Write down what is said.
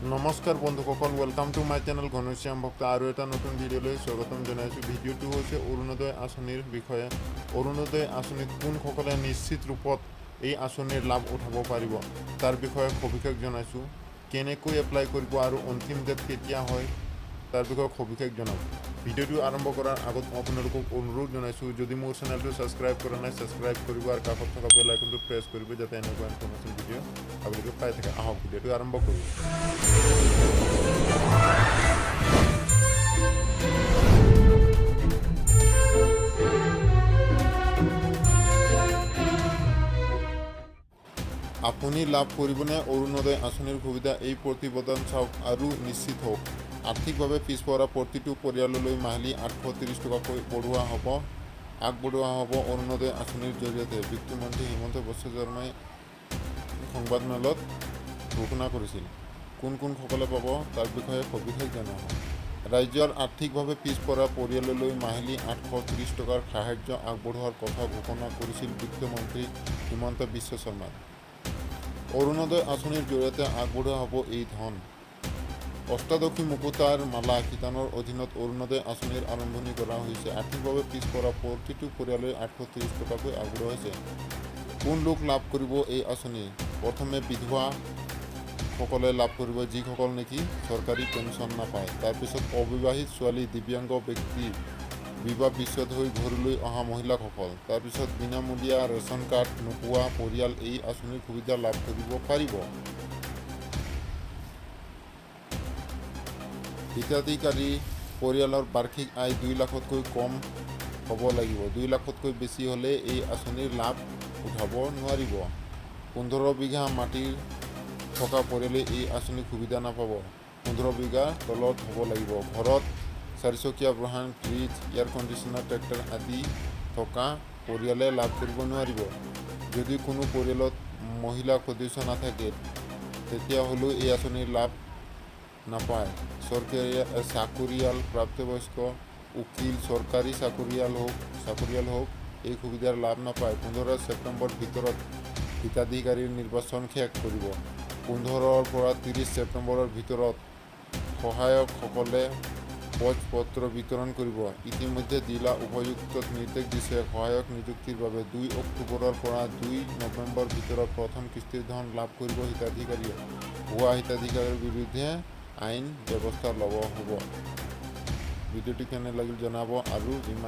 নমস্কাৰ বন্ধুসকল, welcome to my channel Ghanshyam Bhakta. আৰু এটা নতুন ভিডিঅ'লৈ স্বাগতম জনাইছোঁ। ভিডিঅ'টো হৈছে অৰুণোদয় আঁচনিৰ বিষয়ে। অৰুণোদয় আঁচনিত কোনসকলে নিশ্চিত ৰূপত এই আঁচনিৰ লাভ উঠাব পাৰিব তাৰ বিষয়ে সবিশেষ জনাইছোঁ। কেনেকৈ এপ্লাই কৰিব আৰু অন্তিম ডেট কেতিয়া হয় তাৰ বিষয়ে সবিশেষ জনাম। ভিডিঅ'টো আৰম্ভ কৰাৰ আগত আপোনালোকক অনুৰোধ জনাইছোঁ, যদি মোৰ চেনেলটো ছাবস্ক্ৰাইব কৰা নাই ছাবস্ক্ৰাইব কৰিব আৰু কাষত থকা বেল আইকনটো প্ৰেছ কৰিব, যাতে এনেকুৱা ইনফৰ্মেশ্যন ভিডিঅ' আপোনালোকে পাই থাকে। আহক ভিডিঅ'টো আৰম্ভ কৰোঁ। আপুনি লাভ কৰিবনে অৰুণোদয় আঁচনিৰ সুবিধা? এই প্ৰতিবেদন চাওক আৰু নিশ্চিত হওক। আৰ্থিকভাৱে পিছপৰা প্ৰতিটো পৰিয়াললৈ মাহিলী 830 টকাকৈ আগবঢ়োৱা হ'ব অৰুণোদয় আঁচনিৰ জৰিয়তে, বিত্তমন্ত্ৰী হিমন্ত বিশ্ব শৰ্মাই সংবাদমেলত ঘোষণা কৰিছিল। কোনসকলে পাব তাৰ বিষয়ে সবিশেষ জনোৱা হয়। ৰাজ্যৰ আৰ্থিকভাৱে পিছপৰা পৰিয়াললৈ মাহিলী 830 টকাৰ সাহায্য আগবঢ়োৱাৰ কথা ঘোষণা কৰিছিল বিত্তমন্ত্ৰী হিমন্ত বিশ্ব শৰ্মাই। অৰুণোদয় আঁচনিৰ জৰিয়তে আগবঢ়োৱা হ'ব এই ধন। অষ্টাদশী মুকুতাৰ মালা শিতানৰ অধীনত অৰুণোদয় আঁচনিৰ আৰম্ভণি কৰা হৈছে। আৰ্থিকভাৱে পিছপৰা প্ৰতিটো পৰিয়াললৈ 830 টকাকৈ আগবঢ়োৱা হৈছে। কোন লোক লাভ কৰিব এই আঁচনি? প্ৰথমে বিধৱাসকলে লাভ কৰিব, যিসকল নেকি চৰকাৰী পেঞ্চন নাপায়। তাৰপিছত অবিবাহিত ছোৱালী, দিব্যাংগ ব্যক্তি, বিবাহ বিচ্ছেদ হৈ ঘৰলৈ অহা মহিলাসকল। তাৰপিছত বিনামূলীয়া ৰেচন কাৰ্ড নোপোৱা পৰিয়াল এই আঁচনিৰ সুবিধা লাভ কৰিব পাৰিব। হিতাধিকাৰী পৰিয়ালৰ বাৰ্ষিক আয় 2 লাখতকৈ কম হ'ব লাগিব। 2 লাখতকৈ বেছি হ'লে এই আঁচনিৰ লাভ উঠাব নোৱাৰিব। 15 বিঘা মাটিৰ থকা পৰিয়ালে এই আঁচনিৰ সুবিধা নাপাব। 15 বিঘাৰ তলত হ'ব লাগিব। ঘৰত 4 চকীয়া বাহন, ফ্ৰিজ, এয়াৰ কণ্ডিশ্যনাৰ, ট্ৰেক্টৰ আদি থকা পৰিয়ালে লাভ কৰিব নোৱাৰিব। যদি কোনো পৰিয়ালত মহিলা সদস্য নাথাকে তেতিয়াহ'লেও এই আঁচনিৰ লাভ নাপায়। চাকৰিয়াল, প্ৰাপ্তবয়স্ক, উকিল, চৰকাৰী চাকৰিয়াল হওক এই সুবিধাৰ লাভ নাপায়। 15 ছেপ্টেম্বৰৰ ভিতৰত হিতাধিকাৰীৰ নিৰ্বাচন শেষ কৰিব। 15 পৰা 30 ছেপ্টেম্বৰৰ ভিতৰত সহায়কসকলে ভোজপত্ৰ বিতৰণ কৰিব। ইতিমধ্যে জিলা উপায়ুক্তক নিৰ্দেশ দিছে। সহায়ক নিযুক্তিৰ বাবে 2 অক্টোবৰৰ পৰা 2 নৱেম্বৰৰ ভিতৰত প্ৰথম কিস্তিৰ ধন লাভ কৰিব হিতাধিকাৰীয়ে। ভুৱা হিতাধিকাৰীৰ বিৰুদ্ধে আইন ব্যৱস্থা ল'ব হ'ব। ভিডিঅ'টি কেনে লাগিল জনাব আৰু ইমান